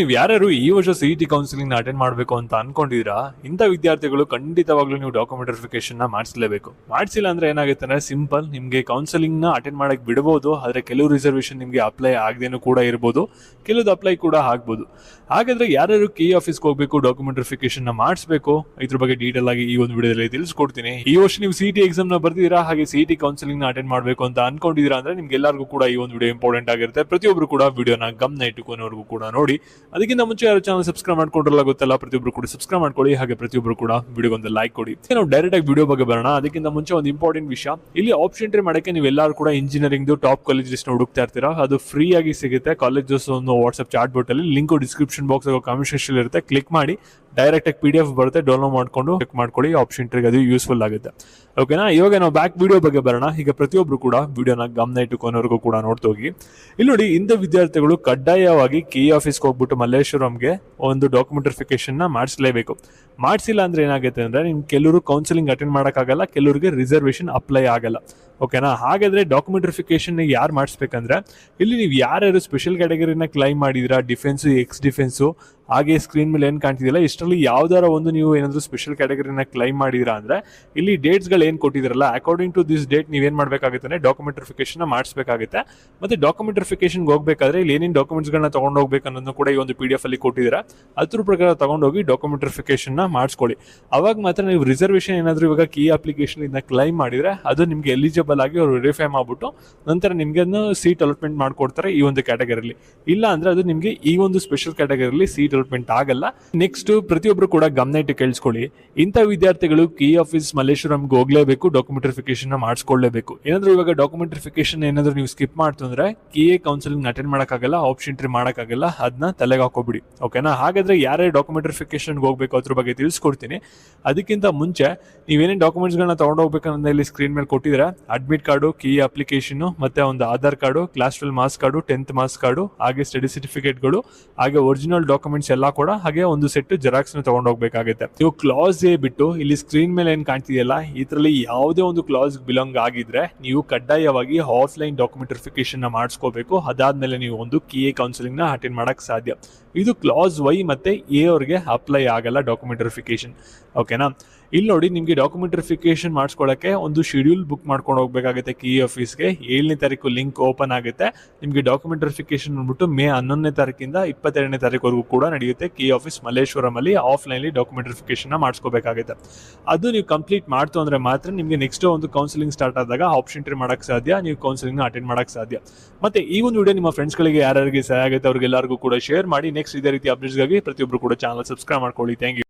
ನೀವು ಯಾರು ಈ ವರ್ಷ ಸಿಇಟಿ ಕೌನ್ಸಿಲಿಂಗ್ ಅಟೆಂಡ್ ಮಾಡಬೇಕು ಅಂತ ಅನ್ಕೊಂಡಿದ್ದೀರಾ, ಇಂಥ ವಿದ್ಯಾರ್ಥಿಗಳು ಖಂಡಿತವಾಗ್ಲೂ ನೀವು ಡಾಕ್ಯುಮೆಂಟ್ ವೆರಿಫಿಕೇಶನ್ ನ ಮಾಡಿಸಲೇಬೇಕು. ಮಾಡಿಸಿಲ್ಲ ಅಂದ್ರೆ ಏನಾಗುತ್ತೆ ಅಂದ್ರೆ ಸಿಂಪಲ್, ನಿಮಗೆ ಕೌನ್ಸಿಲಿಂಗ್ ನ ಅಟೆಂಡ್ ಮಾಡಕ್ ಬಿಡಬಹುದು, ಆದ್ರೆ ಕೆಲವು ರಿಸರ್ವೇಶನ್ ನಿಮಗೆ ಅಪ್ಲೈ ಆಗದೇನು ಕೂಡ ಇರಬಹುದು, ಕೆಲವು ಅಪ್ಲೈ ಕೂಡ ಆಗ್ಬೋದು. ಹಾಗಾದ್ರೆ ಯಾರು ಕೆ ಆಫೀಸ್ಗೆ ಹೋಗ್ಬೇಕು, ಡಾಕ್ಯುಮೆಂಟ್ ವೆರಿಫಿಕೇಶನ್ ನ ಮಾಡಿಸಬೇಕು, ಇದ್ರ ಬಗ್ಗೆ ಡೀಟೇಲ್ ಆಗಿ ಈ ಒಂದು ವಿಡಿಯೋದಲ್ಲಿ ತಿಳಿಸ್ಕೊಡ್ತೀನಿ. ಈ ವರ್ಷ ನೀವು ಸಿಇಟಿ ಎಕ್ಸಾಮ್ ನ ಬರ್ತಿದ್ದೀರಾ, ಹಾಗೆ ಸಿಇಟಿ ಕೌನ್ಸಿಲಿಂಗ್ ನ ಅಟೆಂಡ್ ಮಾಡಬೇಕು ಅಂತ ಅನ್ಕೊಂಡಿದ್ದೀರಾ ಅಂದ್ರೆ ನಿಮ್ಗೆ ಎಲ್ಲರಿಗೂ ಕೂಡ ಈ ಒಂದು ವಿಡಿಯೋ ಇಂಪಾರ್ಟೆಂಟ್ ಆಗಿರುತ್ತೆ. ಪ್ರತಿಯೊಬ್ರು ಕೂಡ ವಿಡಿಯೋನ ಗಮನ ಇಟ್ಟುಕೊನೆವರೆಗೂ ಕೂಡ ನೋಡಿ. ಅದಕ್ಕಿಂತ ಮುಂಚೆ ಯಾರು ಚಾನಲ್ ಸಬ್ಸ್ಕ್ರೈಬ್ ಮಾಡ್ಕೊಂಡ್ರಲ್ಲ ಗೊತ್ತಲ್ಲ, ಪ್ರತಿಯೊಬ್ರು ಕೂಡ ಸಬ್ಸ್ಕ್ರೈಬ್ ಮಾಡ್ಕೊಳ್ಳಿ. ಹಾಗೆ ಪ್ರತಿಯೊಬ್ರು ಕೂಡ ವಿಡಿಯೋಗೊಂದು ಲೈಕ್ ಕೊಡಿ. ನಾವು ಡೈರೆಕ್ಟ್ ಆಗಿ ವಿಡಿಯೋ ಬಗ್ಗೆ ಬರೋಣ. ಅದಕ್ಕಿಂತ ಮುಂಚೆ ಒಂದು ಇಂಪಾರ್ಟೆಂಟ್ ವಿಷಯ, ಇಲ್ಲಿ ಆಪ್ಷನ್ ಎಂಟ್ರಿ ಮಾಡಕ್ಕೆ ನೀವು ಎಲ್ಲರೂ ಕೂಡ ಇಂಜಿನಿಯರಿಂಗ್ ಟಾಪ್ ಕಾಲೇಜಸ್ ಹುಡುಕ್ತಾ ಇರ್ತೀರಾ, ಅದು ಫ್ರೀ ಆಗಿ ಸಿಗುತ್ತೆ. ಕಾಲೇಜಸ್ ಒಂದು ವಾಟ್ಸ್ಆಪ್ ಚಾಟ್ ಬೋಟ್ ಅಲ್ಲಿ link description box comment section ಇರುತ್ತೆ, ಕ್ಲಿಕ್ ಮಾಡಿ ಡೈರೆಕ್ಟ್ ಆಗಿ PDF ಬರುತ್ತೆ, ಡೌನ್ಲೋಡ್ ಮಾಡ್ಕೊಂಡು ಚೆಕ್ ಮಾಡ್ಕೊಳ್ಳಿ. ಆಪ್ಷನ್ ಎಂಟ್ರಿಗೆ ಅದು ಯೂಸ್ಫುಲ್ ಆಗುತ್ತೆ. ಓಕೆನಾ, ಇವಾಗ ನಾವು ಬ್ಯಾಕ್ ವಿಡಿಯೋ ಬಗ್ಗೆ ಬರೋಣ. ಈಗ ಪ್ರತಿಯೊಬ್ರು ಕೂಡ ವಿಡಿಯೋನ ಗಮನ ಇಟ್ಟುಕೊನೆವರೆಗೂ ಕೂಡ ನೋಡ್ತಾ ಹೋಗಿ. ಇಲ್ಲಿ ನೋಡಿ, ಇಂಥ ವಿದ್ಯಾರ್ಥಿಗಳು ಕಡ್ಡಾಯವಾಗಿ ಕೆ ಆಫೀಸ್ಗೆ ಹೋಗ್ಬಿಟ್ಟು ಮಲ್ಲೇಶ್ವರಂಗೆ ಒಂದು ಡಾಕ್ಯುಮೆಂಟ್ ವೆರಿಫಿಕೇಶನ್ ನ ಮಾಡಿಸಲೇಬೇಕು. ಮಾಡಿಸಿಲ್ಲ ಅಂದ್ರೆ ಏನಾಗುತ್ತೆ ಅಂದ್ರೆ ನಿಮ್ ಕೆಲವರು ಕೌನ್ಸಿಲಿಂಗ್ ಅಟೆಂಡ್ ಮಾಡೋಕ್ಕಾಗಲ್ಲ, ಕೆಲವರಿಗೆ ರಿಸರ್ವೇಶನ್ ಅಪ್ಲೈ ಆಗಲ್ಲ. ಓಕೆನಾ, ಹಾಗಾದ್ರೆ ಡಾಕ್ಯುಮೆಂಟ್ ವೆರಿಫಿಕೇಶನ್ ಯಾರು ಮಾಡಿಸ್ಬೇಕಂದ್ರೆ, ಇಲ್ಲಿ ನೀವು ಯಾರ್ಯಾರು ಸ್ಪೆಷಲ್ ಕ್ಯಾಟಗರಿನ ಕ್ಲೈಮ್ ಮಾಡಿದಿರಾ, ಡಿಫೆನ್ಸ್, ಎಕ್ಸ್ ಡಿಫೆನ್ಸು, ಹಾಗೆ ಸ್ಕ್ರೀನ್ ಮೇಲೆ ಏನು ಕಾಣ್ತಿದಿಲ್ಲ, ಇಷ್ಟರಲ್ಲಿ ಯಾವ್ದಾರ ಒಂದು ನೀವು ಏನಾದರೂ ಸ್ಪೆಷಲ್ ಕ್ಯಾಟಗರಿನ ಕ್ಲೈಮ್ ಮಾಡಿದಿರಾ ಅಂದ್ರೆ ಇಲ್ಲಿ ಡೇಟ್ಸ್ಗಳು ಏನು ಕೊಟ್ಟಿದ್ರಲ್ಲ, ಅಕಾರ್ಡಿಂಗ್ ಟು ದಿಸ್ ಡೇಟ್ ನೀವೇನು ಮಾಡಬೇಕಾಗುತ್ತೆ ಅಂದ್ರೆ ಡಾಕ್ಯುಮೆಂಟ್ ವೆರಿಫಿಕೇಶನ್ ಮಾಡಿಸಬೇಕಾಗುತ್ತೆ. ಮತ್ತೆ ಡಾಕ್ಯುಮೆಂಟ್ ವೆರಿಫಿಕೇಶನ್ಗೆ ಹೋಗಬೇಕಾದ್ರೆ ಇಲ್ಲಿ ಏನೇನು ಡಾಕ್ಯುಮೆಂಟ್ಸ್ಗಳನ್ನ ತೊಗೊಂಡು ಹೋಗ್ಬೇಕು ಅನ್ನೋದನ್ನು ಕೂಡ ಈ ಒಂದು PDF ಅಲ್ಲಿ ಕೊಟ್ಟಿದ್ದೀರಾ. ಅದ್ರ ಪ್ರಕಾರ ತಗೊಂಡೋಗಿ ಡಾಕ್ಯುಮೆಂಟ್ ವೆರಿಫಿಕೇಶನ್ ಮಾಡಿಸ್ಕೊಳ್ಳಿ. ಅವಾಗ ಮಾತ್ರ ನೀವು ರಿಸರ್ವೇಶನ್ ಏನಾದರೂ ಇವಾಗ ಕೀ ಅಪ್ಲಿಕೇಶನ್ ಇದನ್ನ ಕ್ಲೈಮ್ ಮಾಡಿದ್ರೆ ಅದು ನಿಮಗೆ ಎಲಿಜಿಬಲ್ ಆಗಿ ಅವರು ವೆರಿಫೈ ಮಾಡ್ಬಿಟ್ಟು ನಂತರ ನಿಮಗೆ ಸೀಟ್ ಅಲಾಟ್ಮೆಂಟ್ ಮಾಡ್ಕೊಡ್ತಾರೆ ಈ ಒಂದು ಕ್ಯಾಟಗರಿಲಿ. ಇಲ್ಲ ಅಂದ್ರೆ ಅದು ನಿಮಗೆ ಈ ಒಂದು ಸ್ಪೆಷಲ್ ಕ್ಯಾಟಗರಿಲಿ ಸೀಟ್ ಅಲಾಟ್ಮೆಂಟ್ ಆಗಲ್ಲ. ನೆಕ್ಸ್ಟ್, ಪ್ರತಿಯೊಬ್ರು ಕೂಡ ಗಮನ ಇಟ್ಟು ಕೇಳಿಸ್ಕೊಳ್ಳಿ. ಇಂಥ ವಿದ್ಯಾರ್ಥಿಗಳು ಕೆ ಆಫೀಸ್ ಮಲ್ಲೇಶ್ವರಂಗೆ ಹೋಗ್ಲೇಬೇಕು, ಡಾಕ್ಯುಮೆಂಟ್ ವೆರಿಫಿಕೇಶನ್ ಮಾಡಿಸ್ಕೊಳ್ಳೇಬೇಕು. ಏನಾದ್ರು ಇವಾಗ ಡಾಕ್ಯುಮೆಂಟ್ ವೆರಿಫಿಕೇಶನ್ ಏನಾದ್ರು ನೀವು ಸ್ಕಿಪ್ ಮಾಡ್ತು ಅಂದ್ರೆ KA ಕೌನ್ಸಿಲಿಂಗ್ ಅಟೆಂಡ್ ಮಾಡೋಕ್ಕಾಗಲ್ಲ, ಆಪ್ಷನ್ ಎಂಟ್ರಿ ಮಾಡೋಕ್ಕಾಗಲ್ಲ, ಅದನ್ನ ತಲೆಗೆ ಹಾಕೋಬಿಡಿ. ಓಕೆನಾ, ಹಾಗಾದ್ರೆ ಯಾರ್ಯಾರು ಡಾಕ್ಯುಮೆಂಟ್ ವೆರಿಫಿಕೇಶನ್ಗೆ ಹೋಗ್ಬೇಕು ಅದ್ರ ಬಗ್ಗೆ ತಿಳಿಸ್ಕೊಡ್ತೀನಿ. ಅದಕ್ಕಿಂತ ಮುಂಚೆ ನೀವೇನೇನು ಡಾಕ್ಯುಮೆಂಟ್ಸ್ಗಳನ್ನ ತಗೊಂಡು ಹೋಗ್ಬೇಕನ್ನೋದನ್ನ ಇಲ್ಲಿ ಸ್ಕ್ರೀನ್ ಮೇಲೆ ಕೊಟ್ಟಿದ್ರೆ, ಅಡ್ಮಿಟ್ ಕಾರ್ಡು, KA ಅಪ್ಲಿಕೇಶನ್, ಮತ್ತೆ ಒಂದು Aadhaar card, class 12 marks card, 10th marks card, ಹಾಗೆ ಸ್ಟಡಿ ಸರ್ಟಿಫಿಕೇಟ್ಗಳು, ಹಾಗೆ ಒರಿಜಿನಲ್ ಡಾಕ್ಯುಮೆಂಟ್ಸ್ ಎಲ್ಲ ಕೂಡ, ಹಾಗೆ ಒಂದು ಸೆಟ್ ಜೆರಾಕ್ಸ್ ನ ತಗೊಂಡು ಹೋಗ್ಬೇಕಾಗುತ್ತೆ. ನೀವು ಕ್ಲಾಸ್ ಎ ಬಿಟ್ಟು ಇಲ್ಲಿ ಸ್ಕ್ರೀನ್ ಮೇಲೆ ಏನ್ ಕಾಣ್ತಿದೆಯಲ್ಲ, ಇದರಲ್ಲಿ ಯಾವುದೇ ಒಂದು ಕ್ಲಾಸ್ ಬಿಲಾಂಗ್ ಆಗಿದ್ರೆ ನೀವು ಕಡ್ಡಾಯವಾಗಿ ಆಫ್ಲೈನ್ ಡಾಕ್ಯುಮೆಂಟ್ ವೆರಿಫಿಕೇಶನ್ ನ ಮಾಡಿಸ್ಕೋಬೇಕು. ಅದಾದ್ಮೇಲೆ ನೀವು ಒಂದು KA ಕೌನ್ಸಿಲಿಂಗ್ ನ ಅಟೆಂಡ್ ಮಾಡಕ್ ಸಾಧ್ಯ. ಇದು ಕ್ಲಾಸ್ Y ಮತ್ತೆ A ಅವ್ರಿಗೆ ಅಪ್ಲೈ ಆಗಲ್ಲ ಡಾಕ್ಯುಮೆಂಟ್ ವೆರಿಫಿಕೇಶನ್. ಓಕೆನಾ, ಇಲ್ಲಿ ನೋಡಿ, ನಿಮಗೆ ಡಾಕ್ಯುಮೆಂಟ್ ವೆರಿಫಿಕೇಶನ್ ಮಾಡಿಸ್ಕೊಳ್ಳೋಕೆ ಒಂದು ಶೆಡ್ಯೂಲ್ ಬುಕ್ ಮಾಡ್ಕೊಂಡು ಹೋಗ್ಬೇಕಾಗುತ್ತೆ KA ಆಫೀಸ್ಗೆ. 7ನೇ ತಾರೀಕು ಲಿಂಕ್ ಓಪನ್ ಆಗುತ್ತೆ. ನಿಮಗೆ ಡಾಕ್ಯುಮೆಂಟ್ ವೆರಿಫಿಕೇಶನ್ ಬಂದ್ಬಿಟ್ಟು ಮೇ 11ನೇ ತಾರೀಕಿಂದ 22ನೇ ತಾರೀಕುವರೆಗೂ ಕೂಡ ನಡೆಯುತ್ತೆ. KA ಆಫೀಸ್ ಮಲ್ಲೇಶ್ವರಂ ಅಲ್ಲಿ ಆಫ್ಲೈನ್ಲಿ ಡಾಕ್ಯುಮೆಂಟ್ ವೆರಿಫಿಕೇಶನ್ ಮಾಡಿಸ್ಕೋಬೇಕಾಗುತ್ತೆ. ಅದು ನೀವು ಕಂಪ್ಲೀಟ್ ಮಾಡ್ತು ಅಂದ್ರೆ ಮಾತ್ರ ನಿಮಗೆ ನೆಕ್ಸ್ಟ್ ಒಂದು ಕೌನ್ಸಿಲಿಂಗ್ ಸ್ಟಾರ್ಟ್ ಆದಾಗ ಆಪ್ಷನ್ ಎಂಟ್ರಿ ಮಾಡಕ್ ಸಾಧ್ಯ, ನೀವು ಕೌನ್ಸಿಲಿಂಗ್ ಅಟೆಂಡ್ ಮಾಡಕ್ ಸಾಧ್ಯ. ಮತ್ತೆ ಈ ಒಂದು ವಿಡಿಯೋ ನಿಮ್ಮ ಫ್ರೆಂಡ್ಸ್ಗಳಿಗೆ ಯಾರಿಗೆ ಸಹಾಯ ಆಗುತ್ತೆ ಅವ್ರಿಗೆಲ್ಲರಿಗೂ ಕೂಡ ಶೇರ್ ಮಾಡಿ. ನೆಕ್ಸ್ಟ್ ಇದೇ ರೀತಿ ಅಪ್ಡೇಟ್ಸ್ಗಾಗಿ ಪ್ರತಿಯೊಬ್ಬರು ಕೂಡ ಚಾನಲ್ ಸಬ್ಸ್ಕ್ರೈಬ್ ಮಾಡ್ಕೊಳ್ಳಿ. Thank you.